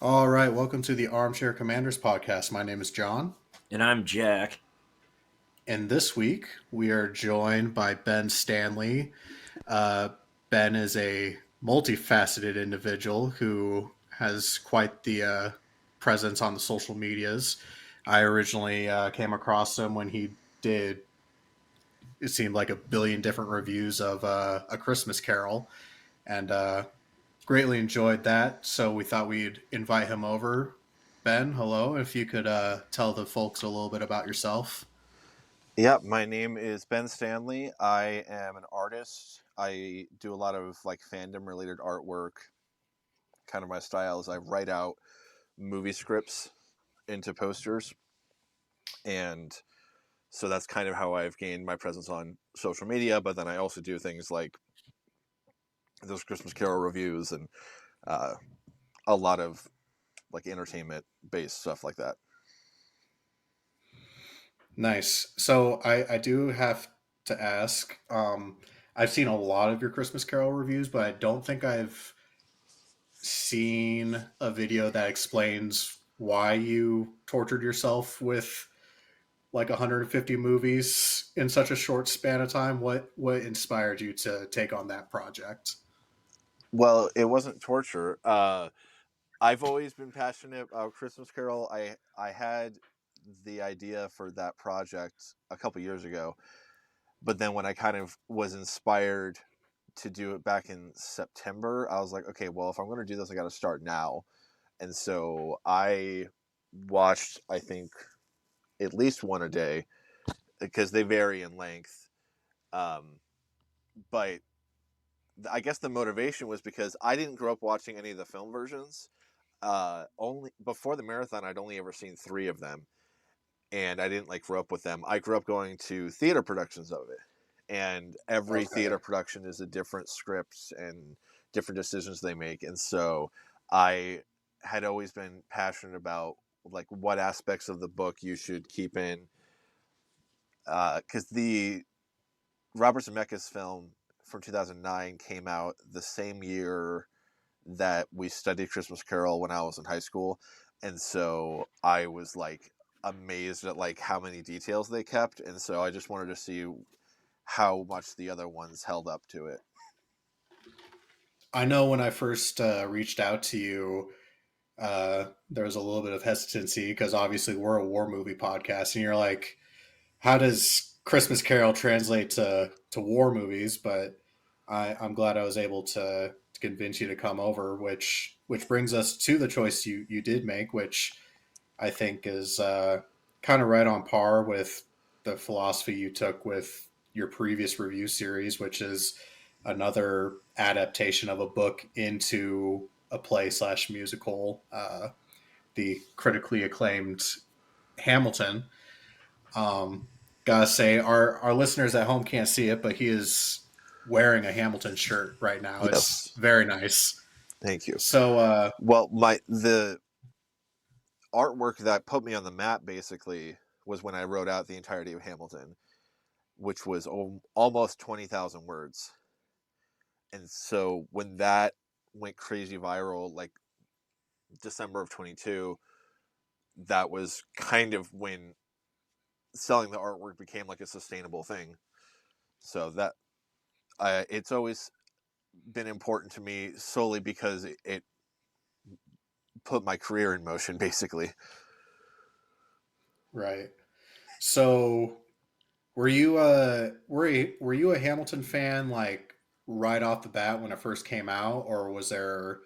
All right, welcome to the Armchair Commanders podcast. My name is John, And I'm Jack. and this week we are joined by Ben Stanley. Uh, Ben is a multifaceted individual who has quite the presence on the social medias. I originally came across him when he did, it seemed like a billion different reviews of A Christmas Carol, and greatly enjoyed that. So we thought we'd invite him over. Ben, hello. If you could tell the folks a little bit about yourself. Yeah, my name is Ben Stanley. I am an artist. I do a lot of like fandom related artwork. Kind of my style is I write out movie scripts into posters, and so that's kind of how I've gained my presence on social media. But then I also do things like those Christmas Carol reviews and uh, a lot of like entertainment based stuff like that. Nice. So I do have to ask. I've seen a lot of your Christmas Carol reviews, but I don't think I've seen a video that explains why you tortured yourself with like 150 movies in such a short span of time. What inspired you to take on that project? Well, it wasn't torture. I've always been passionate about Christmas Carol. I had the idea for that project a couple years ago, but then when I kind of was inspired to do it back in September, I was like, okay, well, if I'm going to do this, I got to start now. And so I watched, I think, at least one a day because they vary in length. Um, but I guess the motivation was because I didn't grow up watching any of the film versions. Only before the marathon, I'd only ever seen three of them, and I didn't like grow up with them. I grew up going to theater productions of it, and every Okay. theater production is a different script and different decisions they make. And so I had always been passionate about like what aspects of the book you should keep in, because the Robert Zemeckis film from 2009 came out the same year that we studied Christmas Carol when I was in high school, and so I was like amazed at like how many details they kept, and so I just wanted to see how much the other ones held up to it. I know when I first reached out to you, there was a little bit of hesitancy because obviously we're a war movie podcast, and you're like, "How does Christmas Carol translate to war movies?" But I'm glad I was able to convince you to come over, which brings us to the choice you did make, which I think is kind of right on par with the philosophy you took with your previous review series, which is another adaptation of a book into a play slash musical, the critically acclaimed Hamilton. Um, Gotta say, our listeners at home can't see it, but he is wearing a Hamilton shirt right now. It's Yes, very nice. thank you. So, Well, my the artwork that put me on the map basically was when I wrote out the entirety of Hamilton, which was almost 20,000 words. And so when that went crazy viral, like December of 22, that was kind of when selling the artwork became like a sustainable thing. So that it's always been important to me solely because it put my career in motion, basically. right. So, were you a Hamilton fan like right off the bat when it first came out, or was there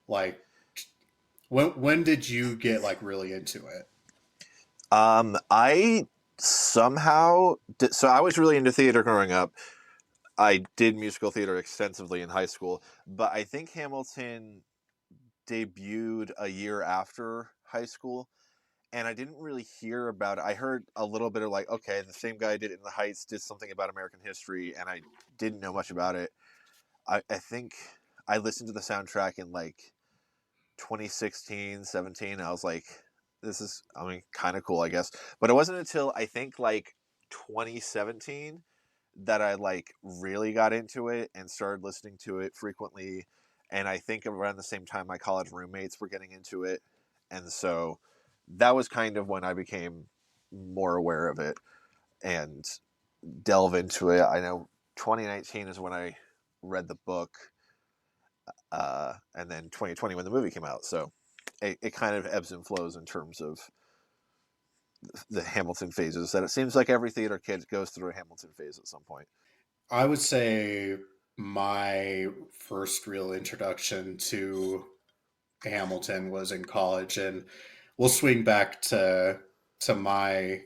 like when did you get like really into it? I somehow so I was really into theater growing up. I did musical theater extensively in high school, but I think Hamilton debuted a year after high school, and I didn't really hear about it. I heard a little bit of like, okay, the same guy did it in the Heights, did something about American history, and I didn't know much about it. I think I listened to the soundtrack in like 2016, 17. I was like, this is, I mean, kind of cool, I guess. But it wasn't until I think like 2017 that I like really got into it and started listening to it frequently. and I think around the same time my college roommates were getting into it, and so that was kind of when I became more aware of it and delve into it. I know 2019 is when I read the book, and then 2020 when the movie came out. So it kind of ebbs and flows in terms of the Hamilton phases. That it seems like every theater kid goes through a Hamilton phase at some point. I would say my first real introduction to Hamilton was in college, and we'll swing back to my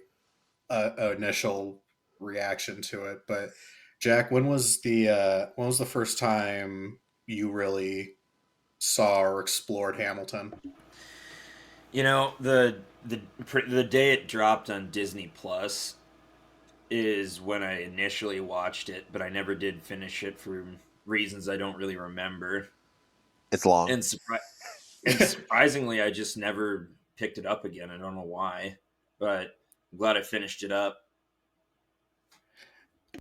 initial reaction to it. But Jack, when was the first time you really saw or explored Hamilton? You know, the day it dropped on Disney Plus is when I initially watched it, but I never did finish it for reasons I don't really remember. It's long. And and surprisingly, I just never picked it up again. I don't know why, but I'm glad I finished it up.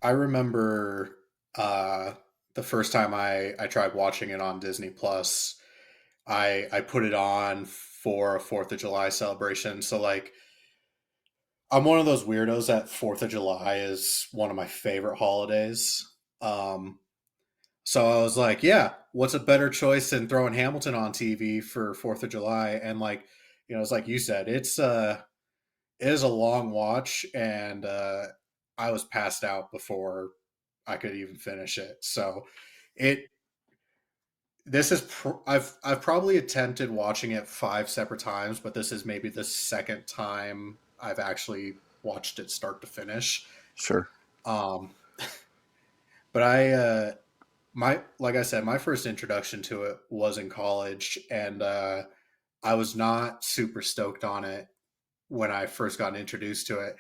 I remember the first time I tried watching it on Disney Plus. I put it on for a Fourth of July celebration. So like I'm one of those weirdos that Fourth of July is one of my favorite holidays. Um, so I was like, yeah, what's a better choice than throwing Hamilton on TV for Fourth of July? And like, it's like you said, it is a long watch, and I was passed out before I could even finish it. So it this is I've probably attempted watching it 5 separate times, but this is maybe the second time I've actually watched it start to finish. Sure. Um, but I my like I said, my first introduction to it was in college, and I was not super stoked on it when I first got introduced to it.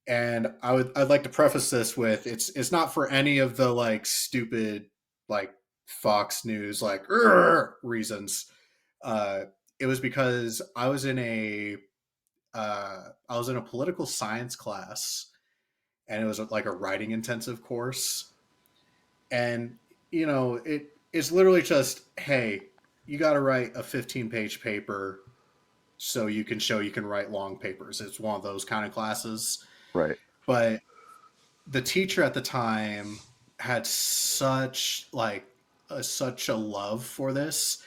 And I'd like to preface this with it's not for any of the like stupid like Fox News like reasons. Uh, it was because I was in a political science class, and it was like a writing intensive course. And it's literally just, hey, you got to write a 15-page paper so you can show you can write long papers. It's one of those kind of classes. Right. But the teacher at the time had such a love for this,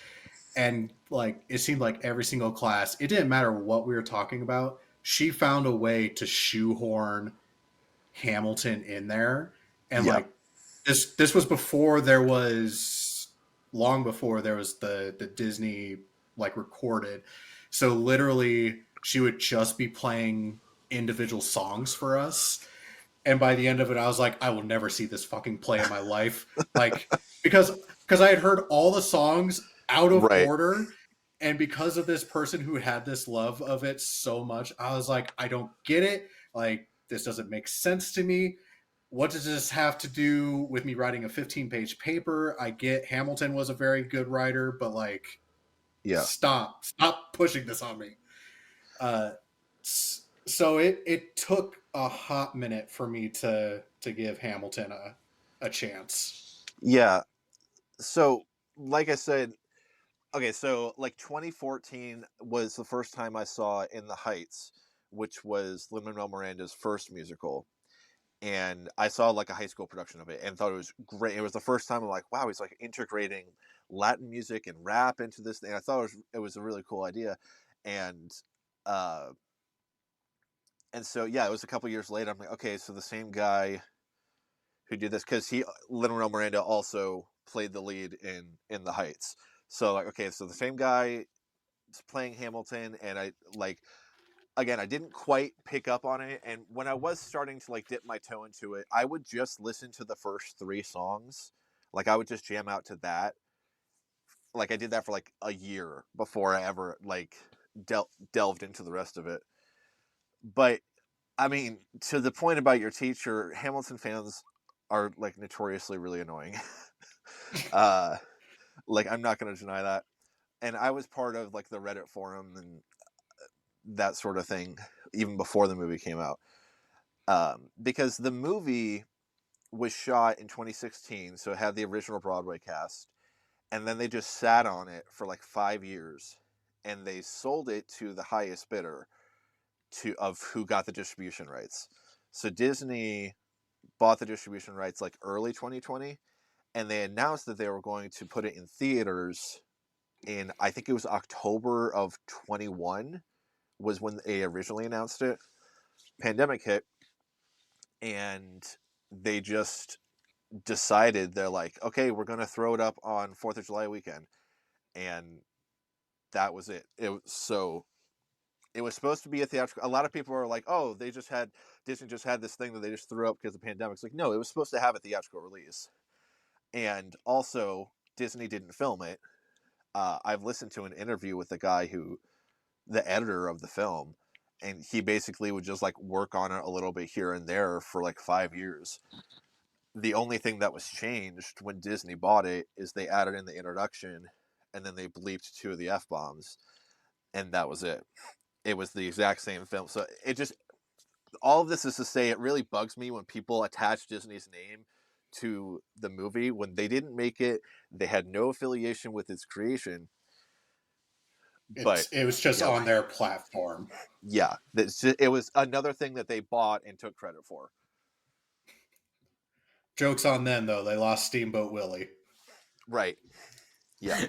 and like it seemed like every single class, it didn't matter what we were talking about, she found a way to shoehorn Hamilton in there. And Yeah. like this was before there was long before there was the Disney like recorded. So literally she would just be playing individual songs for us, and by the end of it I was like, I will never see this fucking play in my life. Like because I had heard all the songs out of Right. order, and because of this person who had this love of it so much, I was like, I don't get it. Like this doesn't make sense to me. What does this have to do with me writing a 15-page paper? I get Hamilton was a very good writer, but like Yeah. stop pushing this on me. uh so it took a hot minute for me to give Hamilton a chance. Yeah. So, like I said, okay, so like 2014 was the first time I saw In the Heights, which was Lin Manuel Miranda's first musical. And I saw like a high school production of it and thought it was great. It was the first time I'm like, wow, he's like integrating Latin music and rap into this thing. I thought it was a really cool idea. And uh and so yeah, it was a couple years later. I'm like, okay, so the same guy who did this, because Lin Manuel Miranda also played the lead in The Heights. So like, okay, so the same guy is playing Hamilton, and I like, again, I didn't quite pick up on it, and when I was starting to like dip my toe into it, I would just listen to the first 3 songs. Like I would just jam out to that. Like I did that for like a year before I ever like delved into the rest of it. But I mean, to the point about your teacher, Hamilton fans are like notoriously really annoying. uh like I'm not going to deny that. And I was part of like the Reddit forum and that sort of thing even before the movie came out. Because the movie was shot in 2016, so it had the original Broadway cast, and then they just sat on it for like 5 years, and they sold it to the highest bidder of who got the distribution rights. So Disney bought the distribution rights like early 2020, and they announced that they were going to put it in theaters in, I think it was October of 21 was when they originally announced it. Pandemic hit, and they just decided, they're like, okay, we're going to throw it up on 4th of July weekend. And that was it. So it was supposed to be a theatrical. A lot of people are like, oh, Disney just had this thing that they just threw up because of the pandemic. It's like, no, it was supposed to have a theatrical release. And also, Disney didn't film it. I've listened to an interview with the editor of the film, and he basically would just like work on it a little bit here and there for like 5 years. The only thing that was changed when Disney bought it is they added in the introduction, and then they bleeped 2 of the F-bombs, and that was it. It was the exact same film. So it just, all of this is to say, it really bugs me when people attach Disney's name to the movie when they didn't make it. They had no affiliation with its creation. But it was just yeah, on their platform. Yeah, it was another thing that they bought and took credit for. Joke's on them, though. They lost Steamboat Willie. Right. Yeah.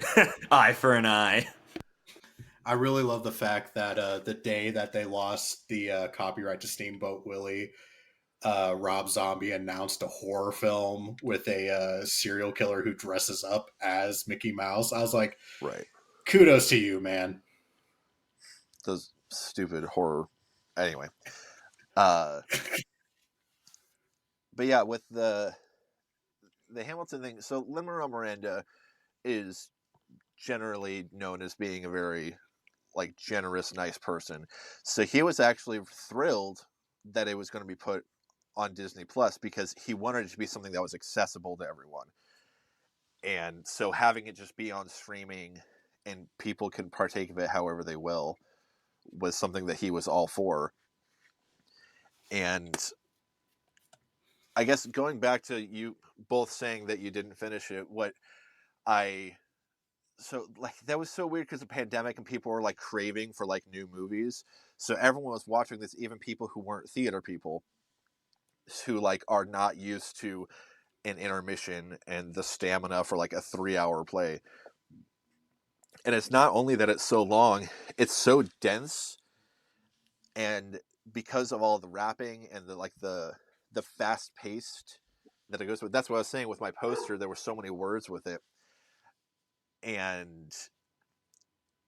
Eye for an eye. I really love the fact that the day that they lost the copyright to Steamboat Willie, Rob Zombie announced a horror film with a serial killer who dresses up as Mickey Mouse. I was like, right. Kudos to you, man. Those stupid horror. Anyway. But yeah, with the Hamilton thing, so Lin-Manuel Miranda is generally known as being a very like generous, nice person. So he was actually thrilled that it was going to be put on Disney Plus because he wanted it to be something that was accessible to everyone. And so having it just be on streaming and people can partake of it however they will was something that he was all for. And I guess going back to you both saying that you didn't finish it, so like that was so weird because of the pandemic and people were like craving for like new movies. So everyone was watching this, even people who weren't theater people, who like are not used to an intermission and the stamina for like a 3-hour play. And it's not only that it's so long, it's so dense, and because of all the rapping and the fast paced that it goes with. That's what I was saying with my poster. There were so many words with it. And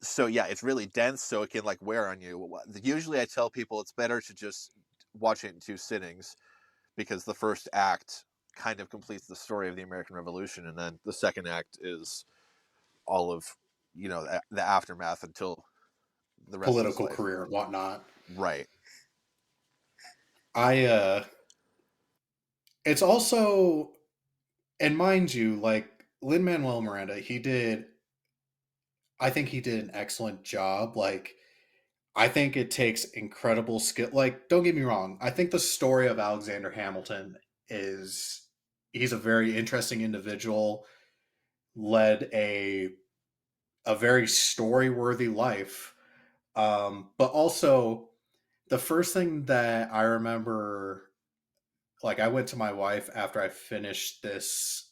so yeah, it's really dense, so it can like wear on you. Usually I tell people it's better to just watch it in 2 sittings, because the first act kind of completes the story of the American Revolution, and then the second act is all of the aftermath until the rest Political of his life. career and whatnot. Right. It's also, and mind you, like Lin-Manuel Miranda, I think he did an excellent job. Like, I think it takes incredible skill. Like, don't get me wrong. I think the story of Alexander Hamilton he's a very interesting individual, led a very story-worthy life. But also, the first thing that I remember, like, I went to my wife after I finished this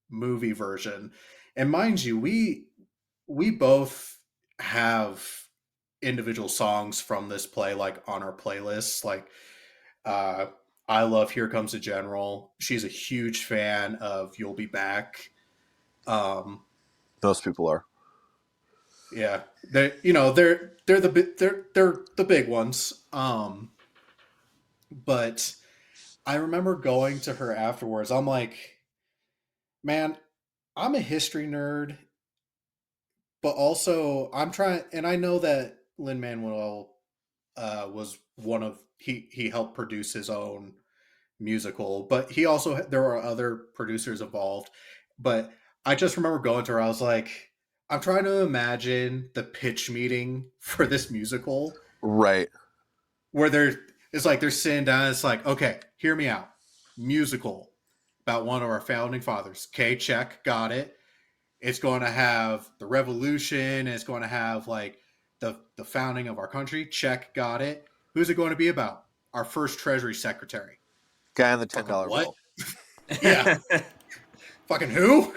movie version, and mind you, we both have individual songs from this play like on our playlists. Like, uh, I love "Here Comes the General." She's a huge fan of "You'll Be Back." Most people are. Yeah, they're the big ones. But I remember going to her afterwards. I'm like, man, I'm a history nerd, but also I'm trying, and I know that Lin Manuel was one of he helped produce his own musical, but he also there are other producers involved. But I just remember going to her. I was like, I'm trying to imagine the pitch meeting for this musical, Right. where it's like they're sitting down. It's like, okay, hear me out, musical. about one of our founding fathers. Okay, check, got it. It's going to have the revolution. It's going to have like the founding of our country. Check, got it. Who's it going to be about? Our first Treasury Secretary. Guy on the Fucking $10 what? bill. Yeah. Fucking who?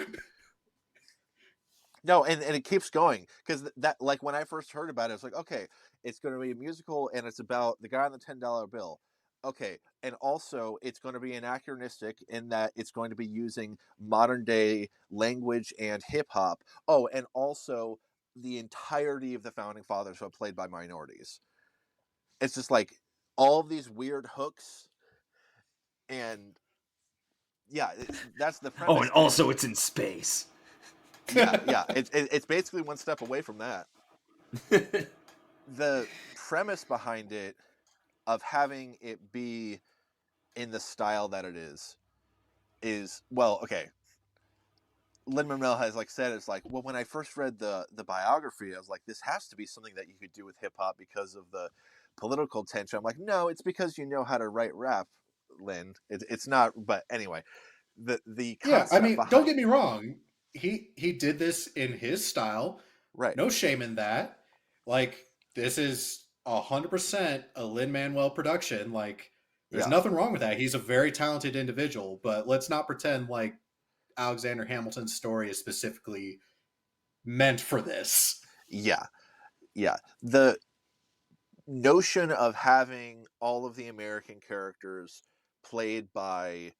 No, and it keeps going, because that, like, when I first heard about it, it's like, okay, it's going to be a musical and it's about the guy on the $10 bill. Okay, and also it's going to be anachronistic in that it's going to be using modern day language and hip hop. Oh, and also the entirety of the founding fathers are played by minorities. It's just like all of these weird hooks, and yeah, that's the Oh, premise. and also it's in space. Yeah, it's basically one step away from that. The premise behind it, of having it be in the style that it is, well, okay. Lin-Manuel has like said, it's like, well, when I first read the biography, I was like, this has to be something that you could do with hip hop because of the political tension. I'm like, no, it's because you know how to write rap, Lin. It's not. But anyway, the Yeah, I concept mean, don't behind, get me wrong. He did this in his style. right? No shame in that. Like, this is 100% a Lin Manuel production. Like, there's Yeah, nothing wrong with that. He's a very talented individual, but let's not pretend like Alexander Hamilton's story is specifically meant for this. yeah, yeah. The notion of having all of the American characters played by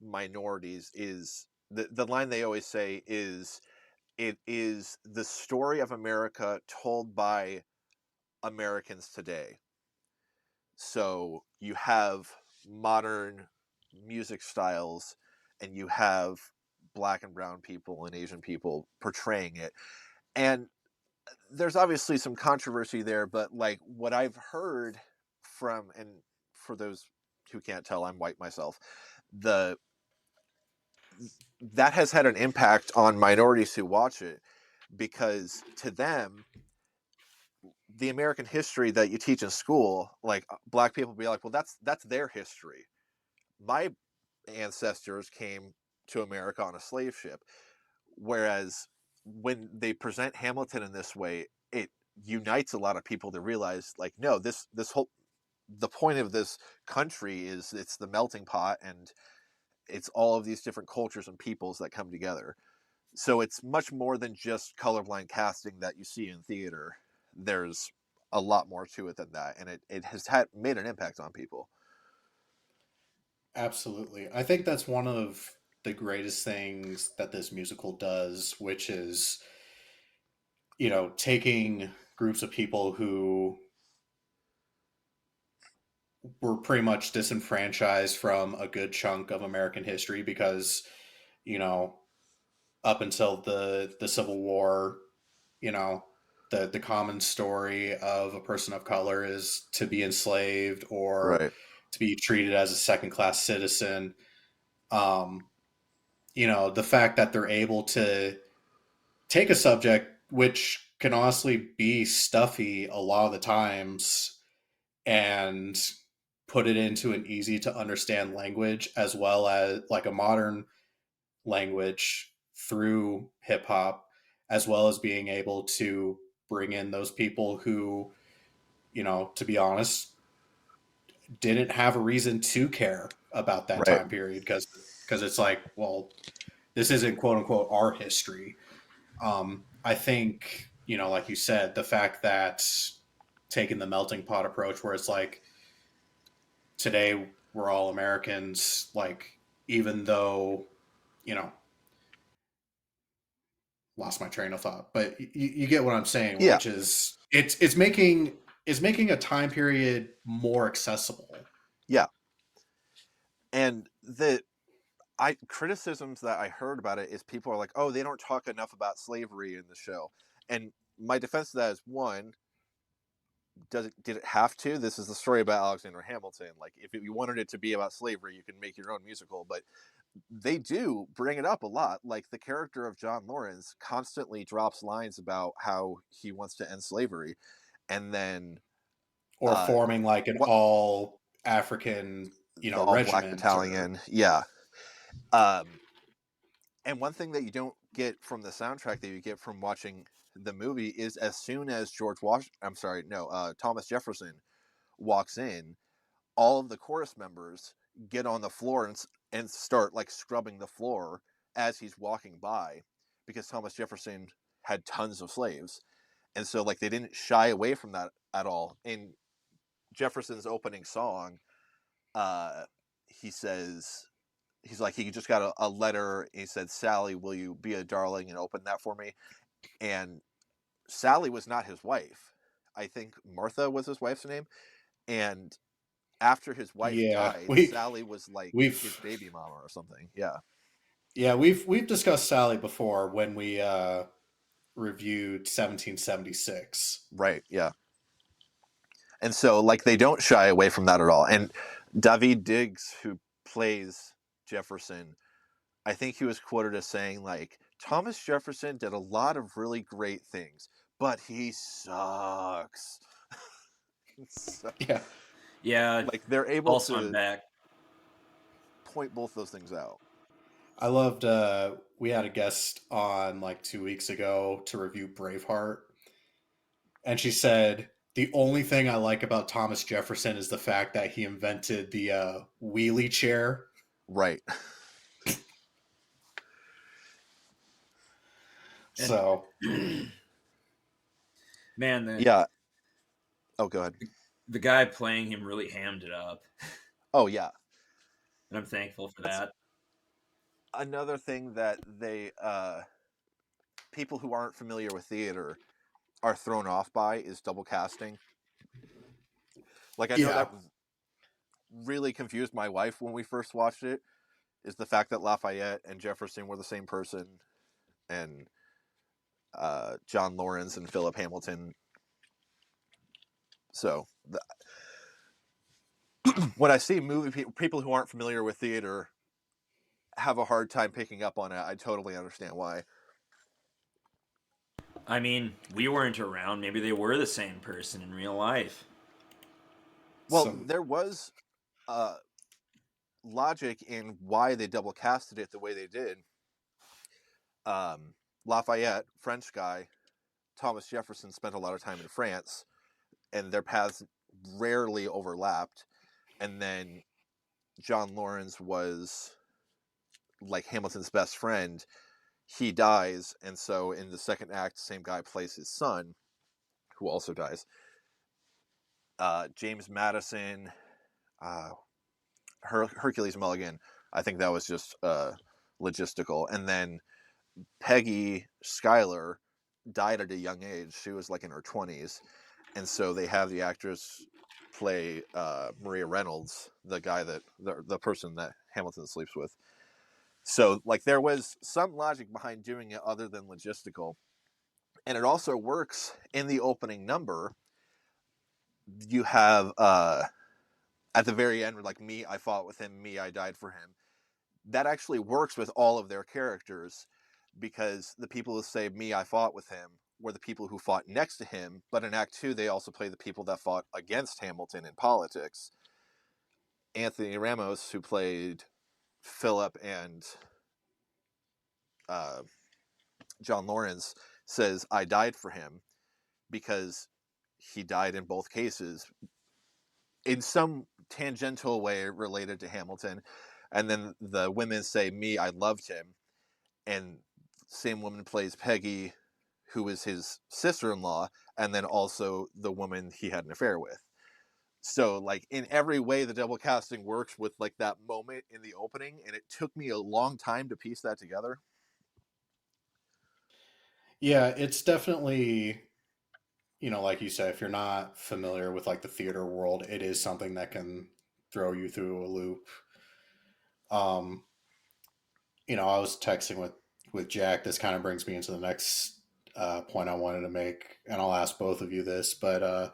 minorities is the line they always say is, it is the story of America told by Americans today. So you have modern music styles, and you have black and brown people and Asian people portraying it. And there's obviously some controversy there, but like what I've heard from, and for those who can't tell, I'm white myself, the that has had an impact on minorities who watch it, because to them, the American history that you teach in school, like black people be like, well, that's their history. My ancestors came to America on a slave ship. Whereas when they present Hamilton in this way, it unites a lot of people to realize, like, no, this whole, the point of this country is it's the melting pot, and it's all of these different cultures and peoples that come together. So it's much more than just colorblind casting that you see in theater. There's a lot more to it than that, and it has made an impact on people. Absolutely. I think that's one of the greatest things that this musical does, which is, taking groups of people who were pretty much disenfranchised from a good chunk of American history because, you know, up until the Civil War, you know, the common story of a person of color is to be enslaved or Right, to be treated as a second class citizen. Um, the fact that they're able to take a subject which can honestly be stuffy a lot of the times and put it into an easy to understand language as well as like a modern language through hip hop, as well as being able to bring in those people who, to be honest, didn't have a reason to care about that right, time period because it's like, well, this isn't quote unquote our history. I think, like you said, the fact that taking the melting pot approach where it's like today we're all Americans, like even though, you know, lost my train of thought, but you get what I'm saying, yeah, which is it's making a time period more accessible. yeah. And the I criticisms that I heard about it is people are like, oh, they don't talk enough about slavery in the show. And my defense to that is, one, did it have to? This is the story about Alexander Hamilton. Like, if you wanted it to be about slavery, you can make your own musical. But they do bring it up a lot. Like, the character of John Lawrence constantly drops lines about how he wants to end slavery, and then Or uh, forming like an what all African, the all black regiment or battalion, yeah. And one thing that you don't get from the soundtrack that you get from watching the movie is as soon as Thomas Jefferson walks in, all of the chorus members get on the floor and start like scrubbing the floor as he's walking by, because Thomas Jefferson had tons of slaves. And so like they didn't shy away from that at all. In Jefferson's opening song, he says, he's like, he just got a letter. He said, "Sally, will you be a darling and open that for me?" And Sally was not his wife. I think Martha was his wife's name. And after his wife Yeah, died, Sally was like his we've baby mama or something. Yeah. yeah we've discussed Sally before when we reviewed 1776. Right. Yeah. And so like they don't shy away from that at all. And David Diggs, who plays Jefferson, I think he was quoted as saying like, Thomas Jefferson did a lot of really great things, but he sucks. So, Yeah. like they're able Also, I'm to back. point both those things out. I loved we had a guest on like 2 weeks ago to review Braveheart, and she said the only thing I like about Thomas Jefferson is the fact that he invented the wheelie chair. Right. So Man, Yeah. Oh, go ahead. the guy playing him really hammed it up. Oh, yeah. And I'm thankful for that. Another thing that they people who aren't familiar with theater are thrown off by is double casting. Like I know that really confused my wife when we first watched it, is the fact that Lafayette and Jefferson were the same person, and John Lawrence and Philip Hamilton. So when I see people who aren't familiar with theater have a hard time picking up on it, I totally understand why. I mean, we weren't around. Maybe they were the same person in real life. Well, there was logic in why they double casted it the way they did. Lafayette, French guy, Thomas Jefferson spent a lot of time in France, and their paths rarely overlapped. And then John Lawrence was like Hamilton's best friend. He dies, and so in the second act, the same guy plays his son, who also dies. James Madison, Hercules Mulligan, I think that was just logistical. And then Peggy Schuyler died at a young age. She was like in her 20s. And so they have the actress play Maria Reynolds, the guy that the person that Hamilton sleeps with. So like there was some logic behind doing it other than logistical. And it also works in the opening number. You have at the very end, like, me, I fought with him, me, I died for him. That actually works with all of their characters, because the people who say, me, I fought with him, were the people who fought next to him. But in Act 2, they also play the people that fought against Hamilton in politics. Anthony Ramos, who played Philip and John Lawrence, says, I died for him, because he died in both cases in some tangential way related to Hamilton. And then the women say, me, I loved him. And same woman plays Peggy, who is his sister-in-law, and then also the woman he had an affair with. So like in every way, the double casting works with like that moment in the opening, and it took me a long time to piece that together. yeah, it's definitely, like you said, if you're not familiar with like the theater world, it is something that can throw you through a loop. Um, I was texting with Jack. This kind of brings me into the next point I wanted to make, and I'll ask both of you this. But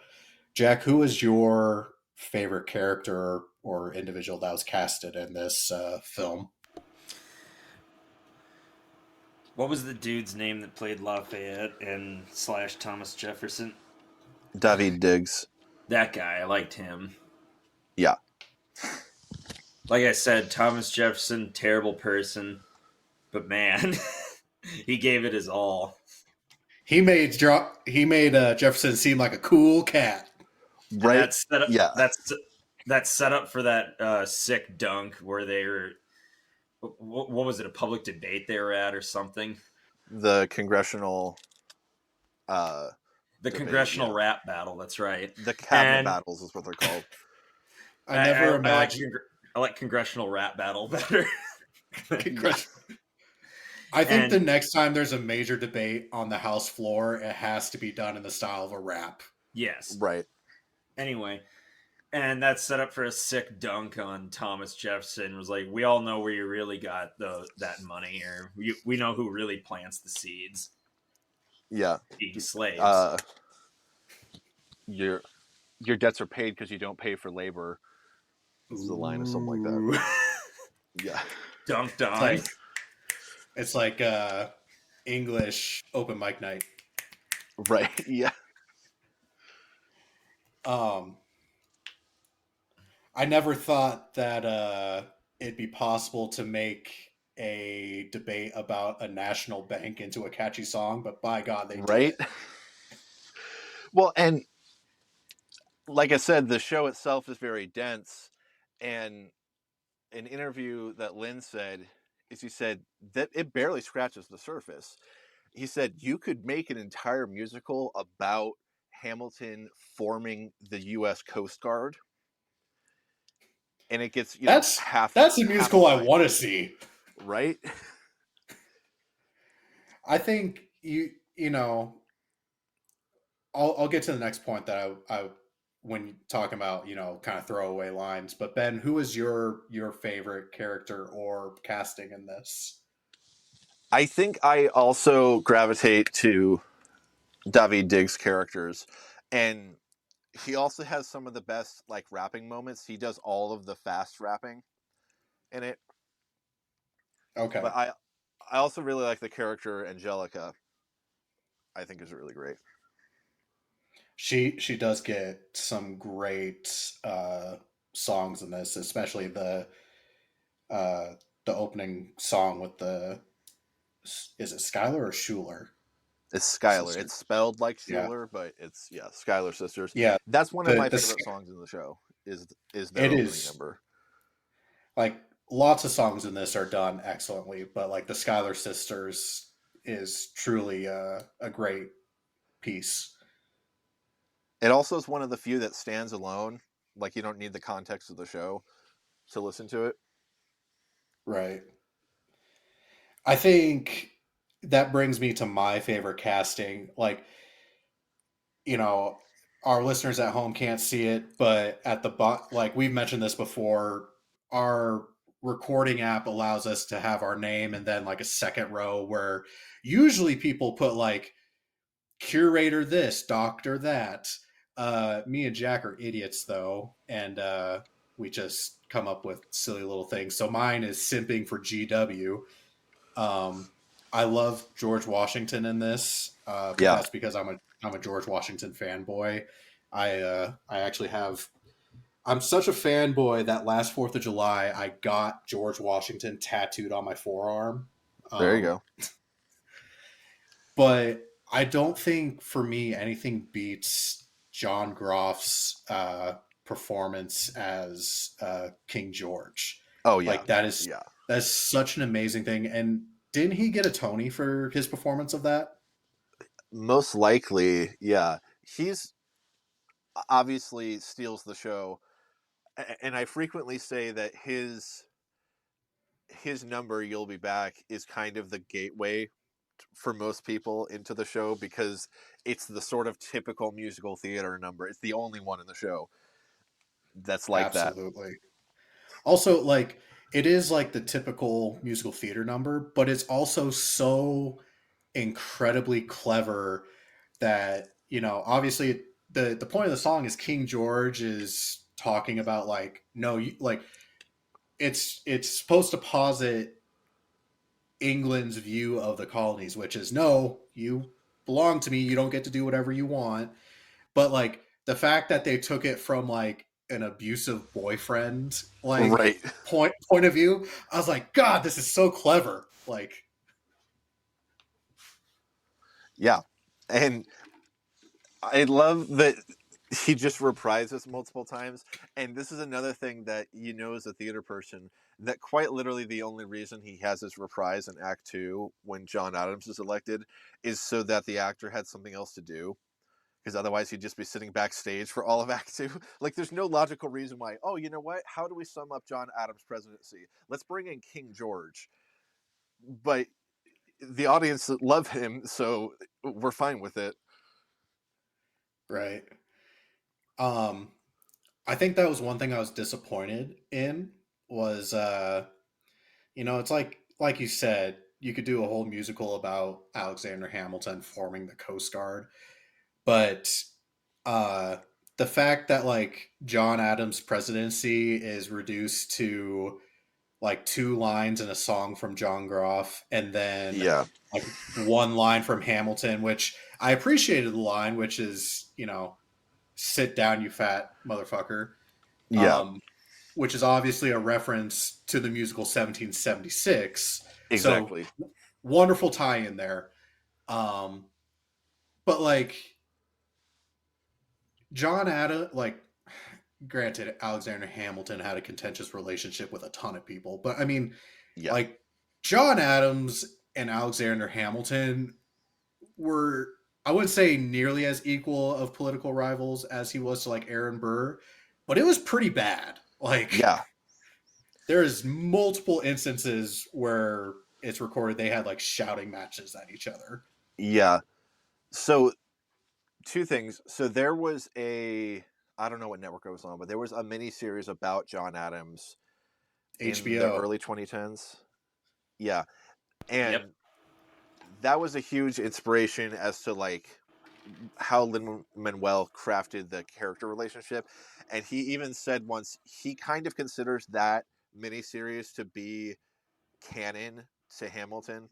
Jack, who is your favorite character or individual that was casted in this film? What was the dude's name that played Lafayette and / Thomas Jefferson? David Diggs. That guy. I liked him. Yeah. Like I said, Thomas Jefferson, terrible person, but man, he gave it his all. He made Jefferson seem like a cool cat. And Right? Yeah. that's set up for that sick dunk where they were. What was it? A public debate they were at, or something? The congressional uh The debate, congressional yeah. rap battle. That's right. The cabinet And battles is what they're called. I never imagined I like congressional rap battle better. Yeah. I think the And next time there's a major debate on the House floor, it has to be done in the style of a rap. yes. Right. Anyway, and that's set up for a sick dunk on Thomas Jefferson. It was like, we all know where you really got that money, or we know who really plants the seeds. Yeah. Being slaves. Your debts are paid because you don't pay for labor. Is the line or something like that. Yeah. Dunked on. It's like English open mic night. Right. Yeah. I never thought that it'd be possible to make a debate about a national bank into a catchy song, but by God, they Right. did. Well, and like I said, the show itself is very dense, and an interview that Lynn said is he said that it barely scratches the surface. He said you could make an entire musical about Hamilton forming the U.S. Coast Guard, and it gets That's half. that's a half musical I time. want to see. Right? I think you know I'll get to the next point that I when talking about kind of throwaway lines. But Ben, who is your favorite character or casting in this? I think I also gravitate to Daveed Diggs' characters, and he also has some of the best like rapping moments. He does all of the fast rapping in it. Okay, But I also really like the character Angelica. I think is really great. she does get some great songs in this, especially uh, the opening song with the is it Skylar or Schuler It's Skylar. sister? It's spelled like Yeah, Schuler, but it's Skylar sisters. yeah. That's one of The my the favorite songs in the show. Is their it opening is number. like lots of songs in this are done excellently, but like the Schuyler sisters is truly a great piece. It also is one of the few that stands alone. Like you don't need the context of the show to listen to it. Right. I think that brings me to my favorite casting. Like, you know, our listeners at home can't see it, but at the like we've mentioned this before, our recording app allows us to have our name and then like a second row where usually people put like curator this, doctor that. Me and Jack are idiots though, and we just come up with silly little things. So mine is simping for GW. Um, I love George Washington in this, but Yeah, that's because I'm a George Washington fanboy. I actually have. I'm such a fanboy that last 4th of July I got George Washington tattooed on my forearm. there you Um, go. but I don't think for me anything beats John Groff's performance as King George. Oh yeah, Like that is yeah. that's such an amazing thing. And didn't he get a Tony for his performance of that? Most likely, yeah. He's obviously steals the show, and I frequently say that his number "You'll Be Back" is kind of the gateway for most people into the show because it's the sort of typical musical theater number. It's the only one in the show that's like that. Absolutely. Also, like it is like the typical musical theater number, but it's also so incredibly clever that obviously the point of the song is King George is talking about like no you, like it's supposed to posit England's view of the colonies, which is no, you belong to me, you don't get to do whatever you want. But like the fact that they took it from like an abusive boyfriend like Right. point of view. I was like, God, this is so clever. Like, Yeah. And I love that he just reprises multiple times. And this is another thing that you know as a theater person, that quite literally the only reason he has his reprise in Act Two when John Adams is elected is so that the actor had something else to do. Because otherwise he'd just be sitting backstage for all of Act Two. Like, there's no logical reason why, oh, you know what? How do we sum up John Adams' presidency? Let's bring in King George. But the audience love him, so we're fine with it. right. Um, I think that was one thing I was disappointed in was it's like you said, you could do a whole musical about Alexander Hamilton forming the Coast Guard, but uh the fact that like John Adams' presidency is reduced to like two lines in a song from John Groff and then Yeah. like one line from Hamilton, which I appreciated the line, which is, sit down, you fat motherfucker. Yeah. Um, which is obviously a reference to the musical 1776. So Exactly. wonderful tie in there. Um, but like John Adams, like granted, Alexander Hamilton had a contentious relationship with a ton of people, but I mean, Yeah. like John Adams and Alexander Hamilton were, I wouldn't say nearly as equal of political rivals as he was to like Aaron Burr, but it was pretty bad. Like Yeah. there's multiple instances where it's recorded they had like shouting matches at each other. Yeah. So, two things. So there was I don't know what network it was on, but there was a mini series about John Adams in the HBO. early 2010s. Yeah. And Yep. that was a huge inspiration as to like how Lin Manuel crafted the character relationship. And he even said once he kind of considers that miniseries to be canon to Hamilton.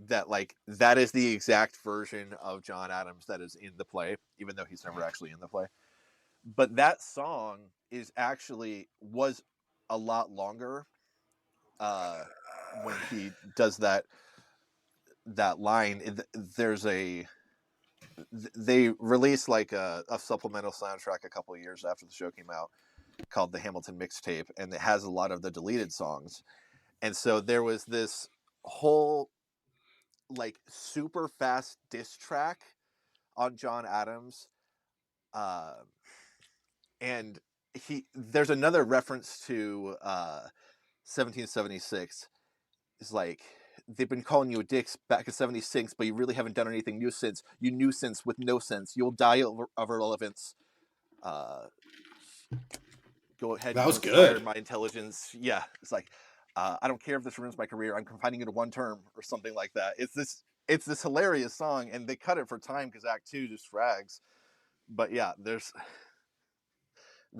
That like that is the exact version of John Adams that is in the play, even though he's never actually in the play. But that song was a lot longer when he does that line. There's they released like a supplemental soundtrack a couple of years after the show came out called the Hamilton Mixtape, and it has a lot of the deleted songs. And so there was this whole like super fast diss track on John Adams, uh, and there's another reference to 1776. It's like, they've been calling you a dick back in 76, but you really haven't done anything new since. You nuisance with no sense. You'll die of irrelevance. Uh, Go ahead That and was inspire good. my intelligence. Yeah, it's like, I don't care if this ruins my career. I'm confining it to one term or something like that. It's this hilarious song, and they cut it for time because Act Two just frags. But yeah, there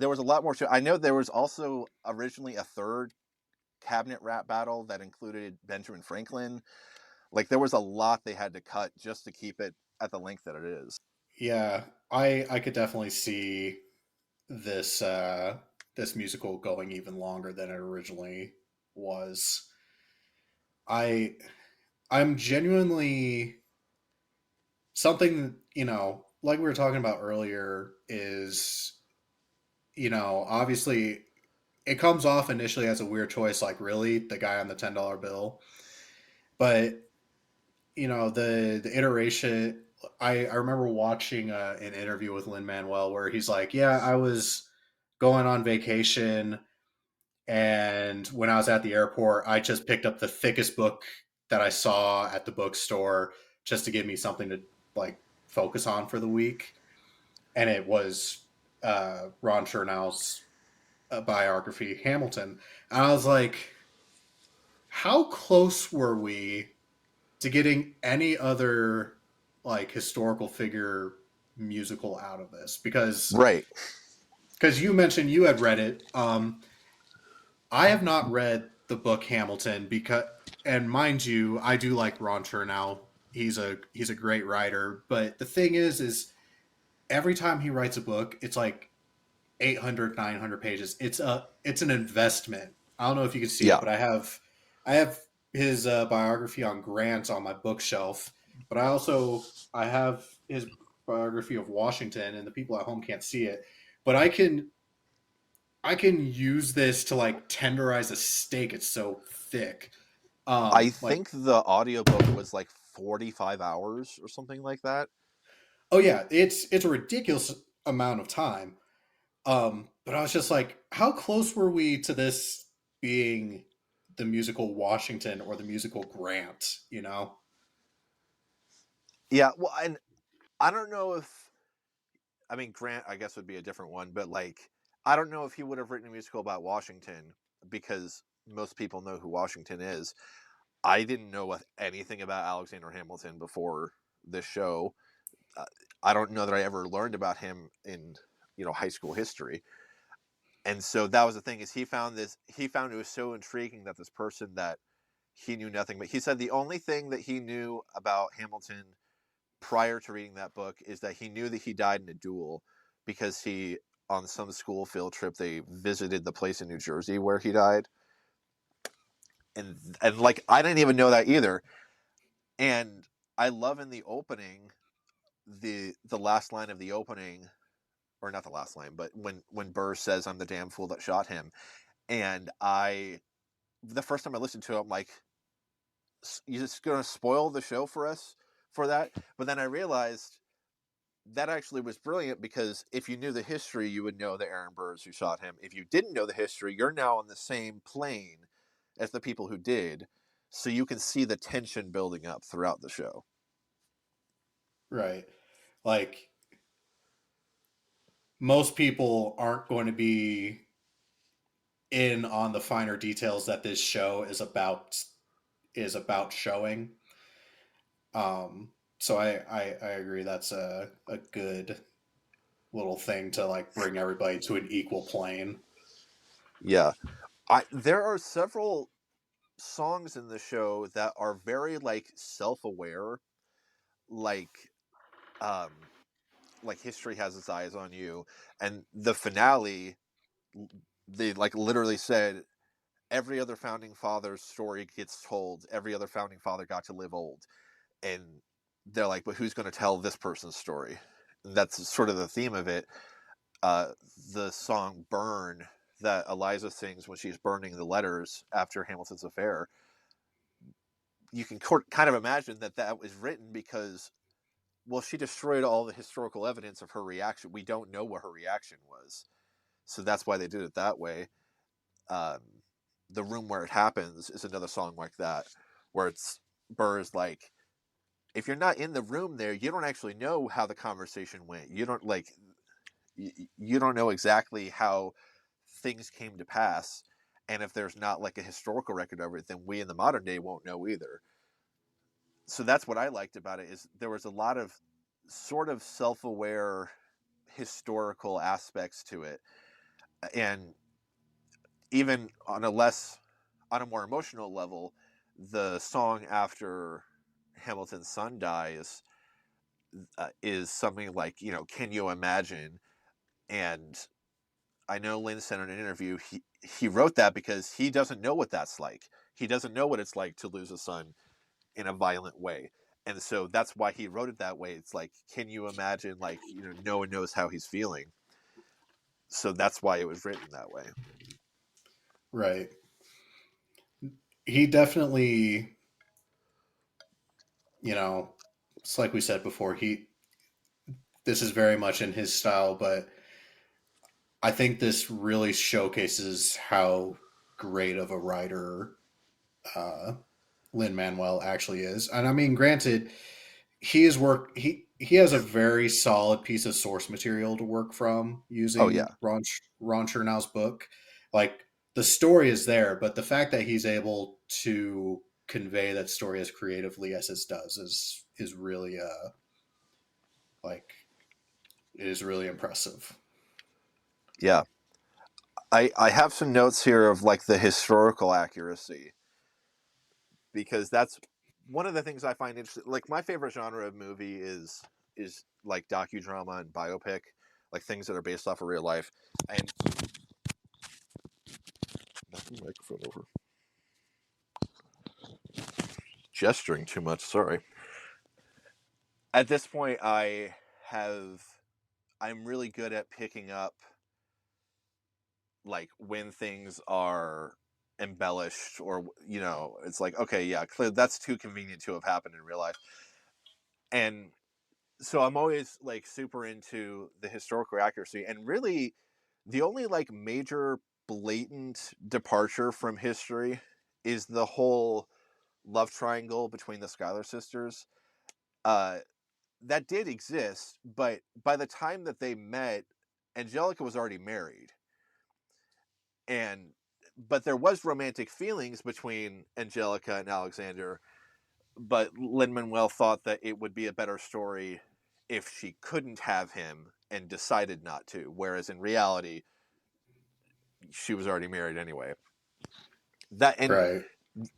was a lot more to. I know there was also originally a third cabinet rap battle that included Benjamin Franklin. Like, there was a lot they had to cut just to keep it at the length that it is. Yeah, I could definitely see this this musical going even longer than it originally was. I I'm genuinely something, like we were talking about earlier is, obviously it comes off initially as a weird choice, like really the guy on the $10 bill, but the iteration. I remember watching an interview with Lin Manuel where he's like, "Yeah, I was going on vacation, and when I was at the airport, I just picked up the thickest book that I saw at the bookstore just to give me something to like focus on for the week." And it was Ron Chernow's biography, Hamilton. And I was like, "How close were we to getting any other like historical figure musical out of this?" Right. Because you mentioned you had read it. I have not read the book Hamilton because, and mind you, I do like Ron Chernow. He's a great writer. But the thing is every time he writes a book, it's like 800, 900 pages. It's an investment. I don't know if you can see it, Yeah, but I have his biography on Grant on my bookshelf, but I have his biography of Washington, and the people at home can't see it. But I can use this to like tenderize a steak. It's so thick. I Like, think the audiobook was like 45 hours or something like that. oh yeah, it's a ridiculous amount of time. But I was just like, how close were we to this being the musical Washington or the musical Grant? You know? Yeah, well, and I don't know if, I mean, Grant, I guess, would be a different one, but like, I don't know if he would have written a musical about Washington because most people know who Washington is. I didn't know anything about Alexander Hamilton before this show. Uh, I don't know that I ever learned about him in, high school history. And so that was the thing, is he found it was so intriguing that this person that he knew nothing, but he said the only thing that he knew about Hamilton prior to reading that book is that he knew that he died in a duel because he, on some school field trip, they visited the place in New Jersey where he died. And like, I didn't even know that either. And I love in the opening, the last line of the opening, or not the last line, but when Burr says, "I'm the damn fool that shot him," and the first time I listened to it, I'm like, "You just gonna spoil the show for us for that?" But then I realized that actually was brilliant, because if you knew the history, you would know that Aaron Burr is who shot him. If you didn't know the history, you're now on the same plane as the people who did, so you can see the tension building up throughout the show. Right. Like, most people aren't going to be in on the finer details that this show is about showing. So I agree that's a good little thing to like bring everybody to an equal plane. Yeah, there are several songs in the show that are very like self-aware, like um like History Has Its Eyes on You, and the finale, they like literally said, every other founding father's story gets told, every other founding father got to live old. And they're like, but who's going to tell this person's story? And that's sort of the theme of it. uh the song Burn that Eliza sings when she's burning the letters after Hamilton's affair, you can kind of imagine that that was written because, well, she destroyed all the historical evidence of her reaction. We don't know what her reaction was, so that's why they did it that way. um, the Room Where It Happens is another song like that, where it's Burr's like, if you're not in the room there, you don't actually know how the conversation went. You don't like, you don't know exactly how things came to pass, and if there's not like a historical record of it, then we in the modern day won't know either. So that's what I liked about it, is there was a lot of sort of self-aware historical aspects to it. And even on a more emotional level, the song after Hamilton's son dies is something like, Can You Imagine? And I know Lynn said in an interview, he wrote that because he doesn't know what that's like. He doesn't know what it's like to lose a son in a violent way. And so that's why he wrote it that way. It's like, can you imagine, like, no one knows how he's feeling. So that's why it was written that way. Right. He definitely, it's like we said before, this is very much in his style, but I think this really showcases how great of a writer uh, Lin Manuel actually is. And I mean, granted, he has a very solid piece of source material to work from Oh, using yeah. Ron Chernow's book. Like, the story is there, but the fact that he's able to convey that story as creatively as it does is really like it is really impressive. Yeah. I have some notes here of like the historical accuracy, because that's one of the things I find interesting. Like, my favorite genre of movie is like docudrama and biopic. like things that are based off of real life. And knock the microphone over. Gesturing too much. Sorry. At this point, I'm really good at picking up like when things are embellished, or it's like, okay, yeah, clear, that's too convenient to have happened in real life. And so I'm always like super into the historical accuracy, and really the only like major blatant departure from history is the whole love triangle between the Schuyler sisters. uh that did exist, but by the time that they met, Angelica was already married. And but there was romantic feelings between Angelica and Alexander, but Lin-Manuel thought that it would be a better story if she couldn't have him and decided not to, whereas in reality she was already married anyway. That and Right.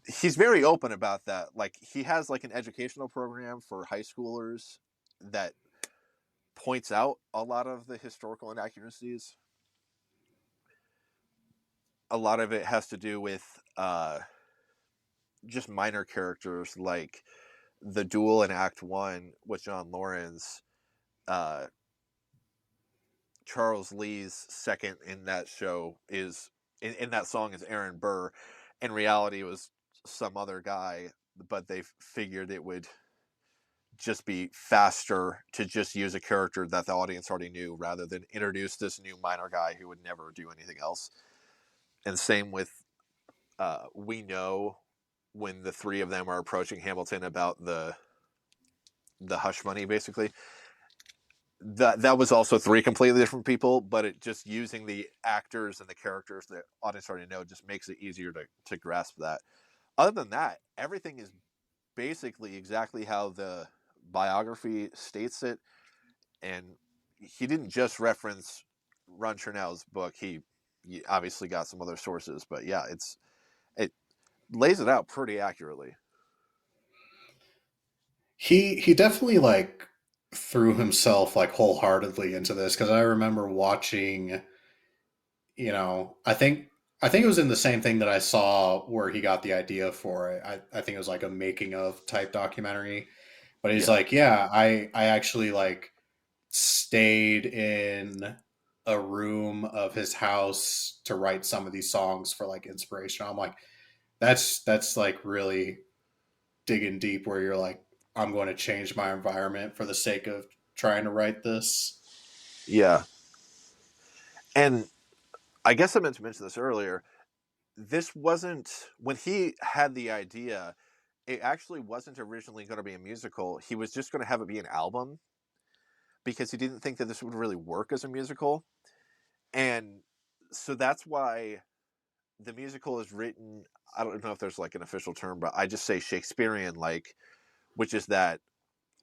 he's very open about that. Like he has like an educational program for high schoolers that points out a lot of the historical inaccuracies. A lot of it has to do with just minor characters, like the duel in Act One with John Lawrence. uh, Charles Lee's second in that show is in that song is Aaron Burr. In reality, it was some other guy, but they figured it would just be faster to just use a character that the audience already knew rather than introduce this new minor guy who would never do anything else. And same with We Know, when the three of them are approaching Hamilton about the hush money, basically. That was also three completely different people, but it just using the actors and the characters that audience already know just makes it easier to grasp that. Other than that, everything is basically exactly how the biography states it. And he didn't just reference Ron Chernow's book. He obviously got some other sources, but yeah, it lays it out pretty accurately. He definitely like threw himself like wholeheartedly into this because I remember watching, I think it was in the same thing that I saw where he got the idea for it. I think it was like a making of type documentary. But he's Yeah. like, yeah, I actually like stayed in a room of his house to write some of these songs for like inspiration. I'm like, that's like really digging deep where you're like, I'm going to change my environment for the sake of trying to write this. Yeah. And I guess I meant to mention this earlier. This wasn't when he had the idea, it actually wasn't originally going to be a musical. He was just going to have it be an album because he didn't think that this would really work as a musical. And so that's why the musical is written, I don't know if there's like an official term, but I just say Shakespearean like, which is that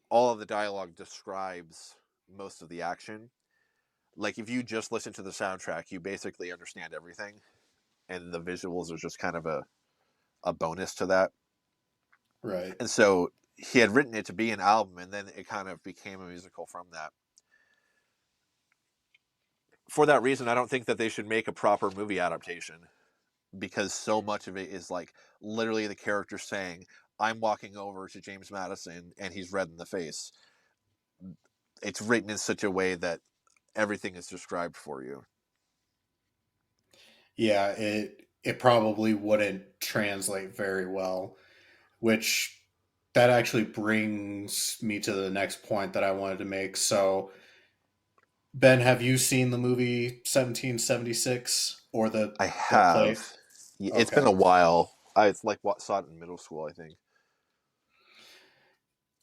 all of the dialogue describes most of the action. Like if you just listen to the soundtrack, you basically understand everything, and the visuals are just kind of a bonus to that. Right. And so he had written it to be an album, and then it kind of became a musical from that. For that reason, I don't think that they should make a proper movie adaptation, because so much of it is like literally the character saying, I'm walking over to James Madison and he's red in the face. It's written in such a way that everything is described for you. Yeah, it probably wouldn't translate very well, which that actually brings me to the next point that I wanted to make. So, Ben, have you seen the movie 1776 or I the play? have. It's been Okay. a while. I like what saw it in middle school, I think.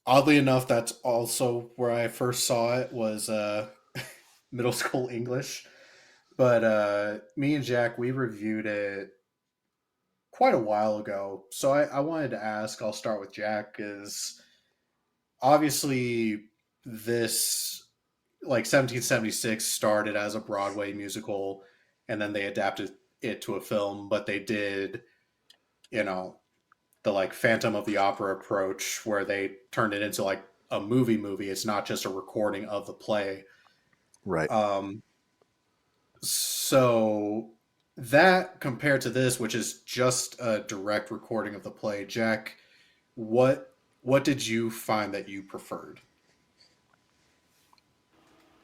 Oddly enough, that's also where I first saw it was middle school English. But me and Jack, we reviewed it quite a while ago. So I wanted to ask, I'll start with Jack, is obviously this like 1776 started as a Broadway musical and then they adapted it to a film, but they did, you know, the like Phantom of the Opera approach where they turned it into like a movie. It's not just a recording of the play. Right. Um, so that compared to this, which is just a direct recording of the play, Jack, what what did you find that you preferred?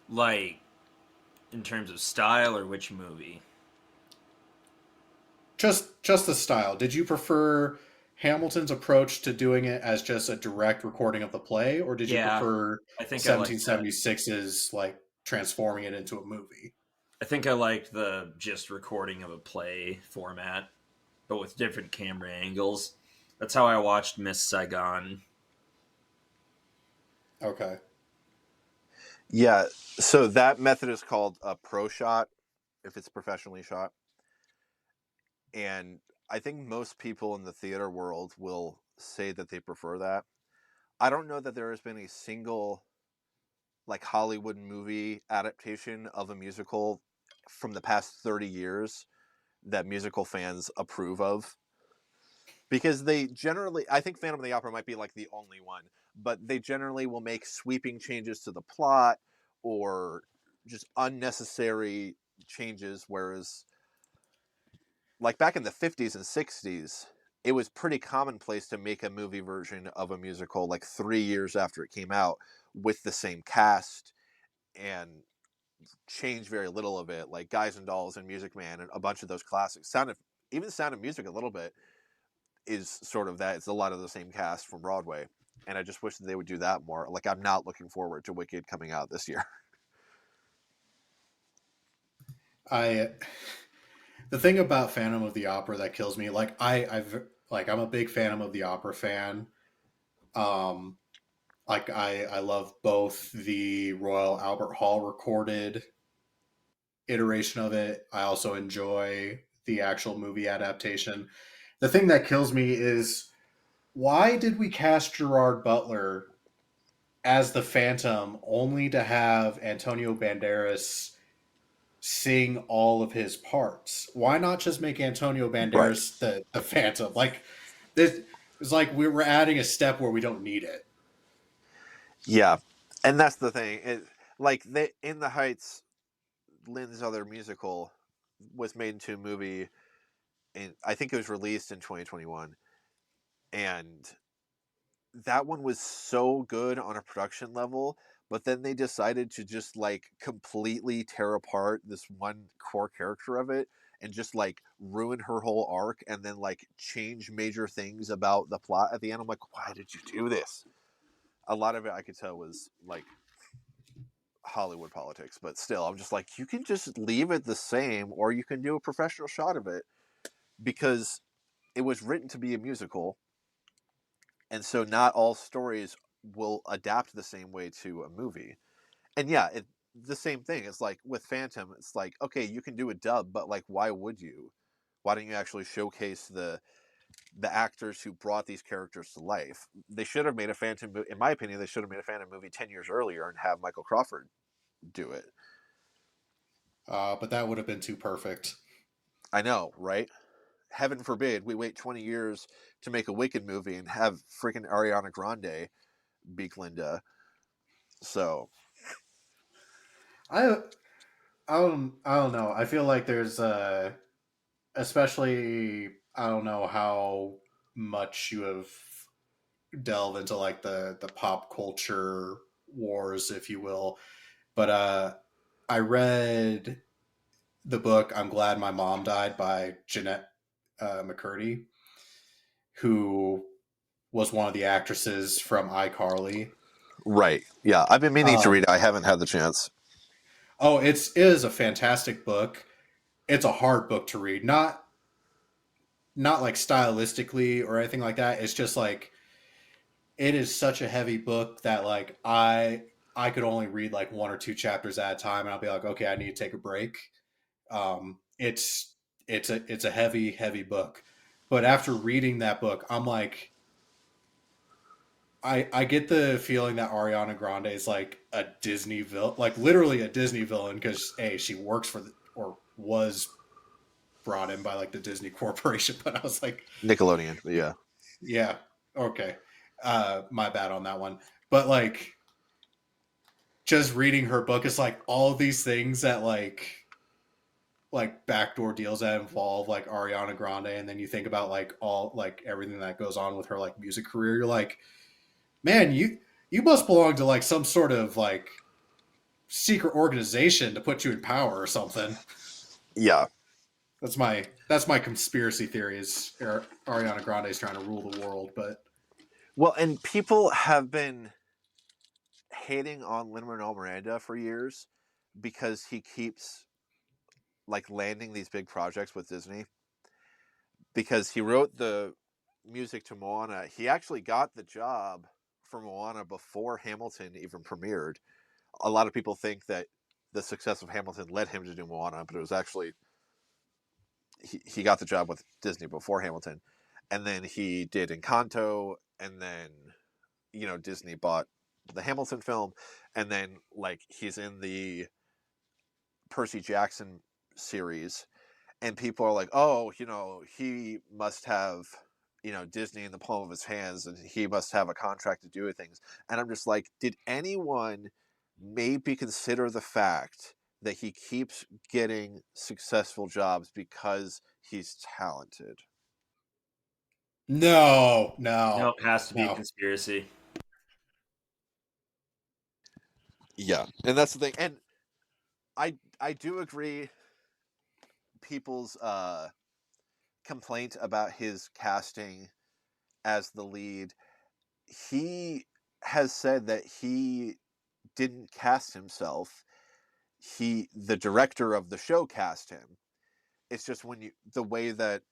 Like in terms of style or which movie? Just the style. Did you prefer Hamilton's approach to doing it as just a direct recording of the play, or did you Yeah, prefer I think I like that. 1776's like transforming it into a movie? I think I like the just recording of a play format, but with different camera angles. That's how I watched Miss Saigon. Okay. Yeah. So that method is called a pro shot if it's professionally shot. And I think most people in the theater world will say that they prefer that. I don't know that there has been a single like Hollywood movie adaptation of a musical from the past 30 years that musical fans approve of, because they generally, I think Phantom of the Opera might be like the only one, but they generally will make sweeping changes to the plot or just unnecessary changes, whereas like back in the 50s and 60s, it was pretty commonplace to make a movie version of a musical like 3 years after it came out with the same cast and change very little of it, like Guys and Dolls and Music Man and a bunch of those classics. Sound of Music a little bit is sort of that. It's a lot of the same cast from Broadway, and I just wish that they would do that more. Like I'm not looking forward to Wicked coming out this year. I the thing about Phantom of the Opera that kills me, like I'm a big Phantom of the Opera fan. Um, like I love both the Royal Albert Hall recorded iteration of it. I also enjoy the actual movie adaptation. The thing that kills me is, why did we cast Gerard Butler as the Phantom only to have Antonio Banderas sing all of his parts? Why not just make Antonio Right. Banderas the Phantom? Like this, it's like we were adding a step where we don't need it. Yeah, and that's the thing. Like they in the Heights, Lynn's other musical was made into a movie, and I think it was released in 2021, and that one was so good on a production level, but then they decided to just like completely tear apart this one core character of it and just like ruin her whole arc and then like change major things about the plot at the end. I'm like, why did you do this? A lot of it I could tell was like Hollywood politics, but still, I'm just like, you can just leave it the same or you can do a professional shot of it, because it was written to be a musical, and so not all stories will adapt the same way to a movie. And yeah, the same thing. It's like with Phantom, it's like, okay, you can do a dub, but like, why would you? Why don't you actually showcase the actors who brought these characters to life? They should have made a Phantom. In my opinion, they should have made a Phantom movie 10 years earlier and have Michael Crawford do it. But that would have been too perfect. I know, right? Heaven forbid we wait 20 years to make a Wicked movie and have freaking Ariana Grande be Glinda. So I I don't know. I feel like there's especially I don't know how much you have delved into like the pop culture wars, if you will. But I read the book "I'm Glad My Mom Died" by Jeanette McCurdy, who was one of the actresses from iCarly. right, yeah, I've been meaning to read Um, it. I haven't had the chance. oh, it is a fantastic book. It's a hard book to read. Not like stylistically or anything like that. It's just like it is such a heavy book that like I could only read like one or two chapters at a time, and I'll be like, okay, I need to take a break. It's a heavy book, but after reading that book, I'm like, I get the feeling that Ariana Grande is like a Disney villain, like literally a Disney villain, because she works for or was brought in by like the Disney Corporation. But I was like, Nickelodeon, but yeah. yeah, okay, my bad on that one. But like, just reading her book is like all these things that like backdoor deals that involve like Ariana Grande, and then you think about like all like everything that goes on with her like music career. You're like, man, you must belong to like some sort of like secret organization to put you in power or something. Yeah. That's my conspiracy theory is Ariana Grande is trying to rule the world, but Well, and people have been hating on Lin-Manuel Miranda for years because he keeps like landing these big projects with Disney. Because he wrote the music to Moana. He actually got the job for Moana before Hamilton even premiered. A lot of people think that the success of Hamilton led him to do Moana, but it was actually he got the job with Disney before Hamilton. And then he did Encanto, and then Disney bought the Hamilton film, and then like he's in the Percy Jackson series, and people are like, oh, he must have, Disney in the palm of his hands, and he must have a contract to do with things. And I'm just like, did anyone maybe consider the fact that he keeps getting successful jobs because he's talented? no, no, Nope, has to be no. conspiracy. Yeah, and that's the thing. And I do agree people's complaint about his casting as the lead. He has said that he didn't cast himself. The director of the show cast him. It's just the way that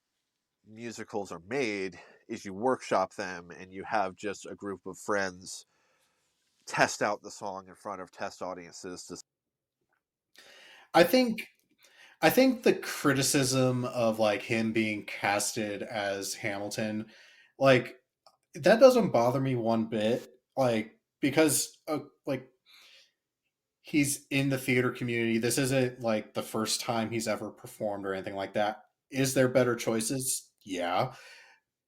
musicals are made is you workshop them and you have just a group of friends test out the song in front of test audiences to. I think I think the criticism of like him being casted as Hamilton, like that doesn't bother me one bit. Like because like he's in the theater community. This isn't like the first time he's ever performed or anything like that. Is there better choices? Yeah,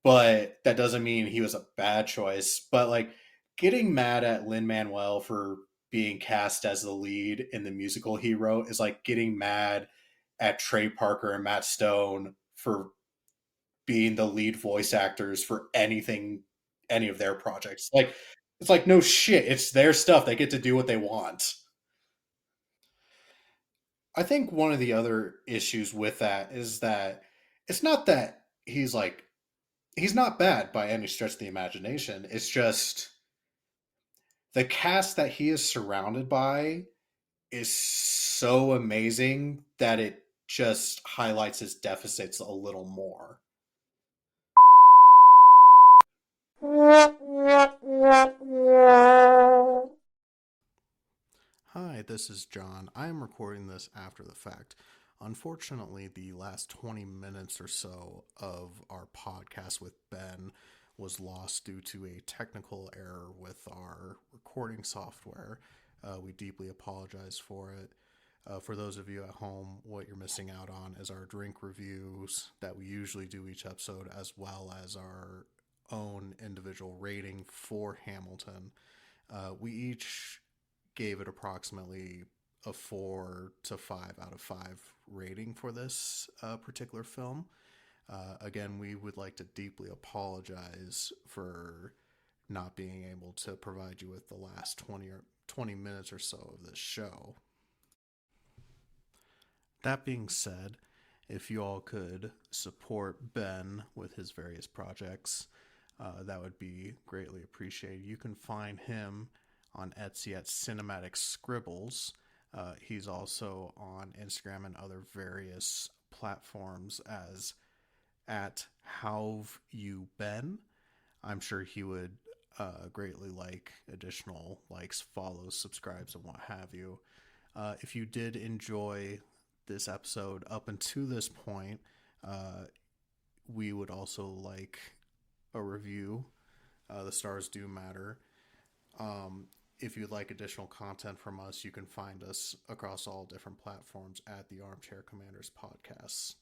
but that doesn't mean he was a bad choice. But like getting mad at Lin Manuel for being cast as the lead in the musical he wrote is like getting mad at Trey Parker and Matt Stone for being the lead voice actors for any of their projects. Like it's like no shit, it's their stuff. They get to do what they want. I think one of the other issues with that is that it's not that he's not bad by any stretch of the imagination. It's just the cast that he is surrounded by is so amazing that it just highlights his deficits a little more. Hi, this is John. I am recording this after the fact. Unfortunately, the last 20 minutes or so of our podcast with Ben was lost due to a technical error with our recording software. We deeply apologize for it. For those of you at home, what you're missing out on is our drink reviews that we usually do each episode, as well as our own individual rating for Hamilton. We each gave it approximately a 4 to 5 out of 5 rating for this particular film. Again, we would like to deeply apologize for not being able to provide you with the last 20 minutes or so of this show. That being said, if you all could support Ben with his various projects, that would be greatly appreciated. You can find him on Etsy at Cinematic Scribbles. He's also on Instagram and other various platforms as at HowVyouBeen. I'm sure he would greatly like additional likes, follows, subscribes, and what have you. If you did enjoy this episode up until this point, we would also like a review. The stars do matter. If you'd like additional content from us, you can find us across all different platforms at the Armchair Commanders Podcasts.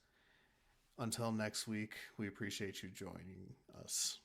Until next week, we appreciate you joining us.